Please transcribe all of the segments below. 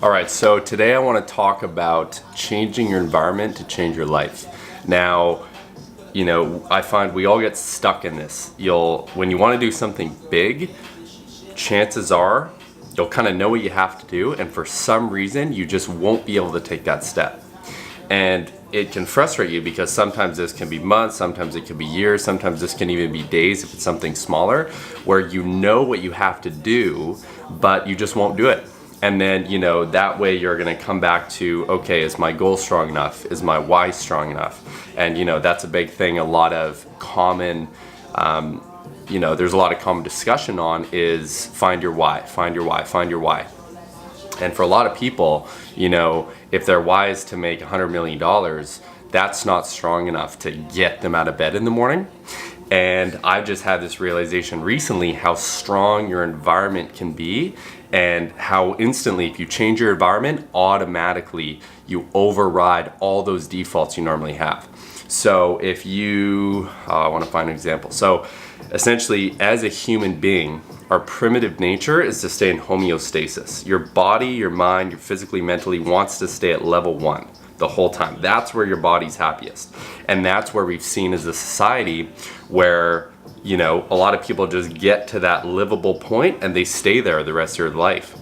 All right, so today I want to talk about changing your environment to change your life. Now, I find we all get stuck in this. When you want to do something big, chances are you'll kind of know what you have to do, and for some reason, you just won't be able to take that step. And it can frustrate you because sometimes this can be months, sometimes it can be years, sometimes this can even be days if it's something smaller, where you know what you have to do, but you just won't do it. And then, that way you're going to come back to, okay, is my goal strong enough? Is my why strong enough? And, that's a big thing. A lot of common, there's a lot of common discussion on is find your why, find your why, find your why. And for a lot of people, if their why is to make $100 million, that's not strong enough to get them out of bed in the morning. And I've just had this realization recently how strong your environment can be, and how instantly, if you change your environment, automatically you override all those defaults you normally have. So if I want to find an example. So essentially, as a human being, our primitive nature is to stay in homeostasis. Your body, your mind, your physically, mentally wants to stay at level 1 the whole time. That's where your body's happiest. And that's where we've seen as a society where, a lot of people just get to that livable point and they stay there the rest of their life.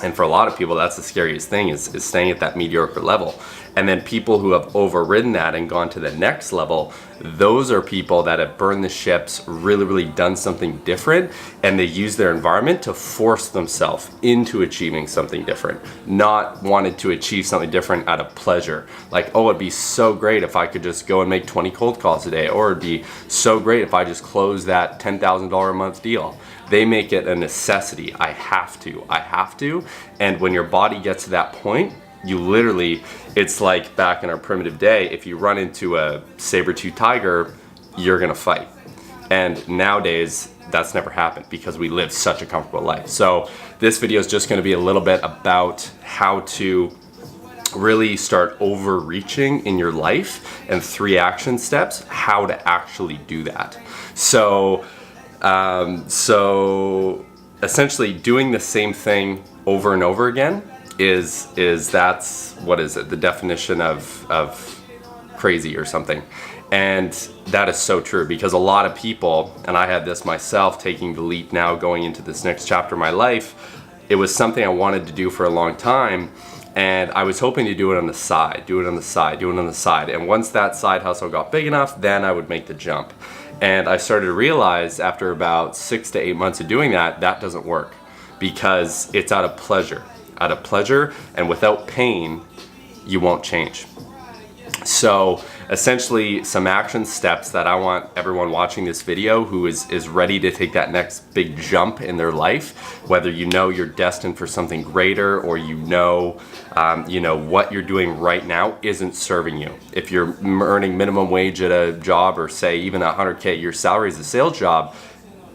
And for a lot of people, that's the scariest thing is staying at that mediocre level. And then people who have overridden that and gone to the next level, those are people that have burned the ships, really done something different, and they use their environment to force themselves into achieving something different, not wanted to achieve something different out of pleasure. Like, oh, it'd be so great if I could just go and make 20 cold calls a day, or it'd be so great if I just close that $10,000 a month deal. They make it a necessity. I have to. And when your body gets to that point, you literally, it's like back in our primitive day, if you run into a saber-toothed tiger, you're gonna fight. And nowadays, that's never happened because we live such a comfortable life. So this video is just gonna be a little bit about how to really start overreaching in your life and 3 action steps, how to actually do that. So essentially doing the same thing over and over again the definition of crazy or something. And that is so true, because a lot of people, and I had this myself, taking the leap now going into this next chapter of my life, it was something I wanted to do for a long time, and I was hoping to do it on the side. And once that side hustle got big enough, then I would make the jump. And I started to realize after about 6 to 8 months of doing that doesn't work, because it's out of pleasure, and without pain, you won't change. So essentially, some action steps that I want everyone watching this video who is ready to take that next big jump in their life, whether you're destined for something greater, or what you're doing right now isn't serving you. If you're earning minimum wage at a job, or say even $100K a year salary as a sales job,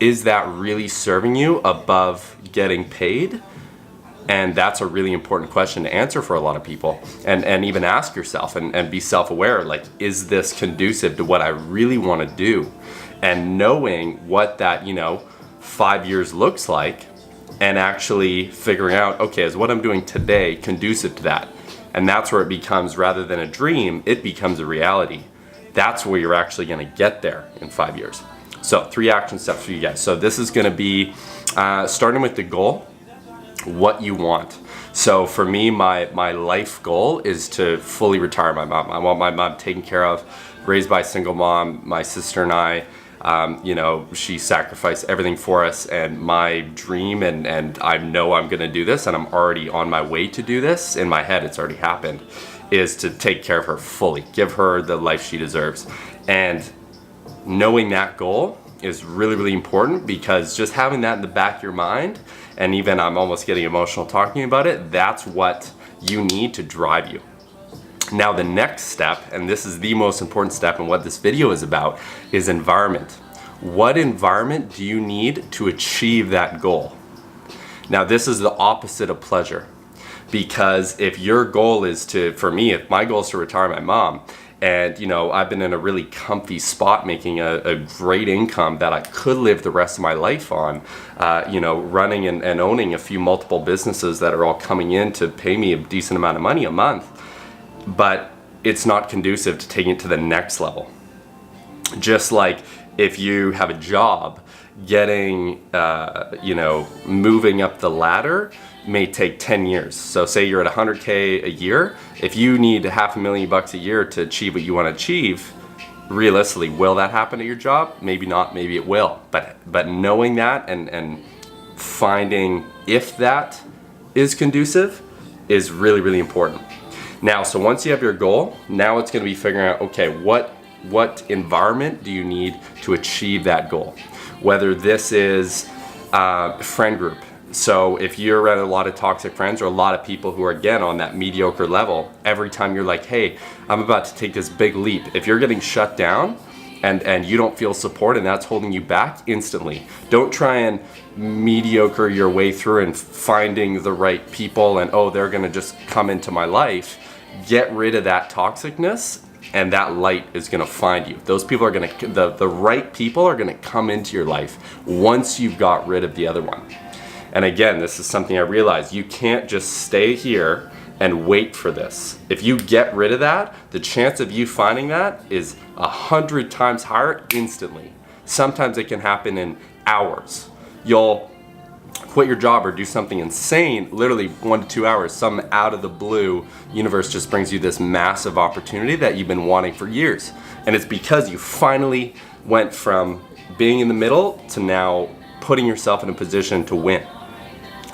is that really serving you above getting paid? And that's a really important question to answer for a lot of people, and even ask yourself and be self-aware, like, is this conducive to what I really want to do? And knowing what that 5 years looks like, and actually figuring out, okay, is what I'm doing today conducive to that? And that's where it becomes, rather than a dream, it becomes a reality. That's where you're actually going to get there in 5 years. So 3 action steps for you guys. So this is going to be starting with the goal, what you want. So for me, my life goal is to fully retire my mom. I want my mom taken care of, raised by a single mom. My sister and I, she sacrificed everything for us, and my dream, and I know I'm gonna do this, and I'm already on my way to do this. In my head, it's already happened, is to take care of her fully, give her the life she deserves. And knowing that goal is really important, because just having that in the back of your mind, and even I'm almost getting emotional talking about it, that's what you need to drive you. Now the next step, and this is the most important step, and what this video is about, is environment. What environment do you need to achieve that goal? Now this is the opposite of pleasure, because if your goal is to, for me, if my goal is to retire my mom, And, you know, I've been in a really comfy spot making a great income that I could live the rest of my life on, you know, running and owning a few multiple businesses that are all coming in to pay me a decent amount of money a month. But it's not conducive to taking it to the next level. Just like if you have a job, getting, you know, moving up the ladder may take 10 years. So say you're at 100K a year. If you need $500,000 a year to achieve what you want to achieve, realistically, will that happen at your job? Maybe not, maybe it will. But knowing that and finding if that is conducive is really, really important. Now, so once you have your goal, now it's going to be figuring out, okay, what environment do you need to achieve that goal? Whether this is a friend group. So if you're around a lot of toxic friends or a lot of people who are, again, on that mediocre level, every time you're like, hey, I'm about to take this big leap, if you're getting shut down and you don't feel support and that's holding you back, instantly. Don't try and mediocre your way through and finding the right people and, oh, they're gonna just come into my life. Get rid of that toxicness and that light is gonna find you. Those people are gonna, the right people are gonna come into your life once you've got rid of the other one. And again, this is something I realized, you can't just stay here and wait for this. If you get rid of that, the chance of you finding that is 100 times higher instantly. Sometimes it can happen in hours. You'll quit your job or do something insane, literally 1 to 2 hours, some out of the blue, universe just brings you this massive opportunity that you've been wanting for years. And it's because you finally went from being in the middle to now putting yourself in a position to win.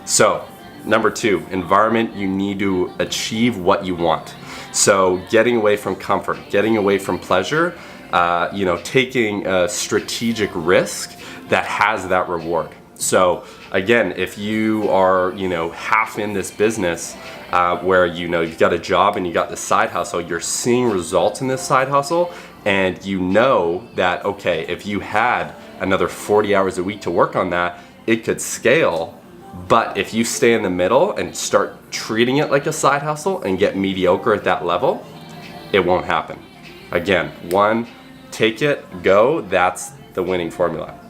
So, number 2, environment, you need to achieve what you want. So getting away from comfort, getting away from pleasure, you know, taking a strategic risk that has that reward. So again, if you are, you know, half in this business where, you know, you've got a job and you got the side hustle, you're seeing results in this side hustle, and you know that, okay, if you had another 40 hours a week to work on that, it could scale. But if you stay in the middle and start treating it like a side hustle and get mediocre at that level, it won't happen. Again, 1, take it, go, that's the winning formula.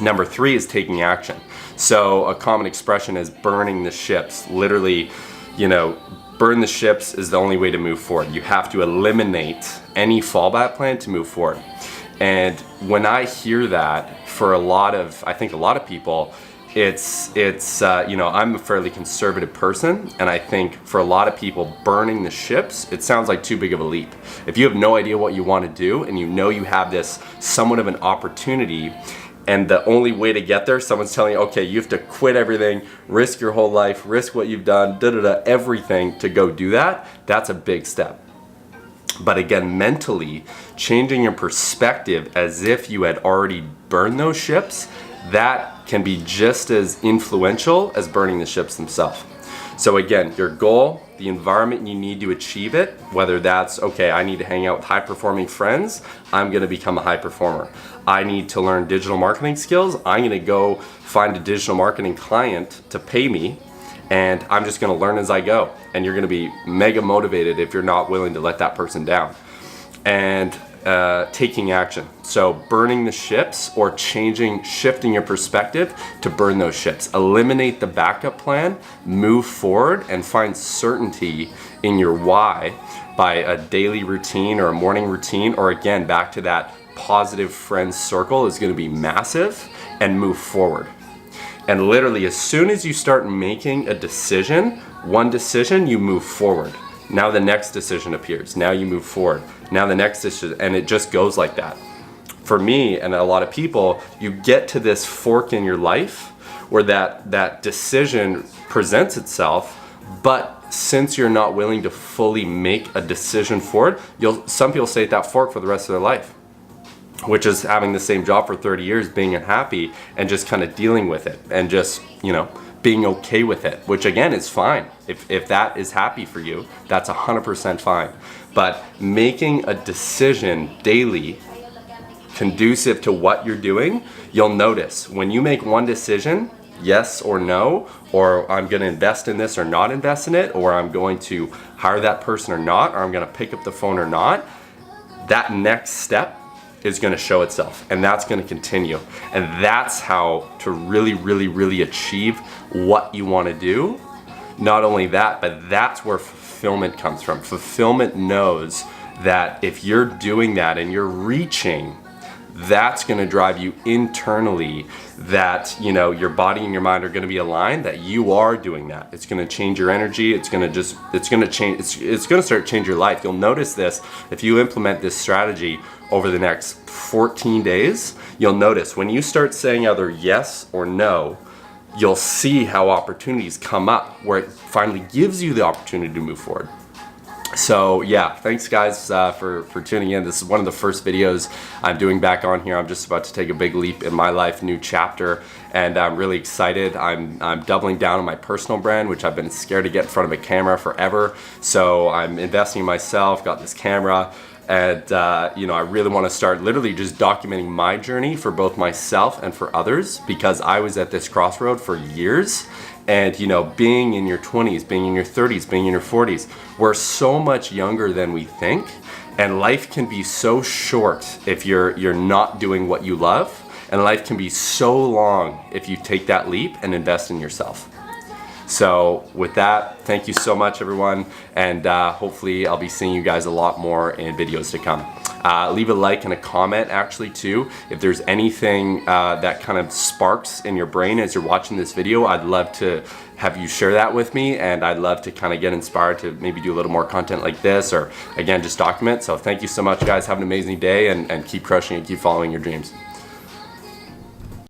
Number 3 is taking action. So a common expression is burning the ships. Literally, you know, burn the ships is the only way to move forward. You have to eliminate any fallback plan to move forward. And when I hear that, for I think a lot of people, it's you know, I'm a fairly conservative person, and I think for a lot of people, burning the ships, it sounds like too big of a leap. If you have no idea what you want to do and you know you have this somewhat of an opportunity, and the only way to get there, someone's telling you, okay, you have to quit everything, risk your whole life, risk what you've done, everything to go do that, that's a big step. But again, mentally, changing your perspective as if you had already burned those ships, that can be just as influential as burning the ships themselves. So again, your goal, the environment you need to achieve it, whether that's, okay, I need to hang out with high-performing friends, I'm gonna become a high performer. I need to learn digital marketing skills, I'm gonna go find a digital marketing client to pay me, and I'm just gonna learn as I go. And you're gonna be mega motivated if you're not willing to let that person down. And taking action. So burning the ships or shifting your perspective to burn those ships. Eliminate the backup plan, move forward, and find certainty in your why by a daily routine or a morning routine, or again, back to that positive friends circle is going to be massive, and move forward. And literally, as soon as you start making a decision, one decision, you move forward. Now the next decision appears. Now you move forward. Now the next decision, and it just goes like that. For me and a lot of people, you get to this fork in your life where that decision presents itself, but since you're not willing to fully make a decision for it, some people stay at that fork for the rest of their life, which is having the same job for 30 years, being unhappy, and just kind of dealing with it, and just, you know, being okay with it, which again is fine. If that is happy for you, that's 100% fine. But making a decision daily conducive to what you're doing, you'll notice when you make one decision, yes or no, or I'm going to invest in this or not invest in it, or I'm going to hire that person or not, or I'm going to pick up the phone or not, that next step is going to show itself, and that's going to continue. And that's how to really, really, really achieve what you want to do. Not only that, but that's where fulfillment comes from. Fulfillment knows that if you're doing that and you're reaching, that's going to drive you internally, that, you know, your body and your mind are going to be aligned, that you are doing that. It's going to change your energy. It's going to start to change your life. You'll notice this if you implement this strategy over the next 14 days. You'll notice when you start saying either yes or no, you'll see how opportunities come up where it finally gives you the opportunity to move forward. So yeah, thanks guys for tuning in. This is one of the first videos I'm doing back on here. I'm just about to take a big leap in my life, new chapter, and I'm really excited. I'm doubling down on my personal brand, which I've been scared to get in front of a camera forever. So I'm investing in myself, got this camera, and you know, I really want to start literally just documenting my journey for both myself and for others, because I was at this crossroad for years. And you know, being in your 20s, being in your 30s, being in your 40s, we're so much younger than we think, and life can be so short if you're not doing what you love, and life can be so long if you take that leap and invest in yourself. So with that, thank you so much everyone, and hopefully I'll be seeing you guys a lot more in videos to come. Leave a like and a comment actually too. If there's anything that kind of sparks in your brain as you're watching this video, I'd love to have you share that with me, and I'd love to kind of get inspired to maybe do a little more content like this, or again, just document. So thank you so much guys, have an amazing day, and keep crushing and keep following your dreams.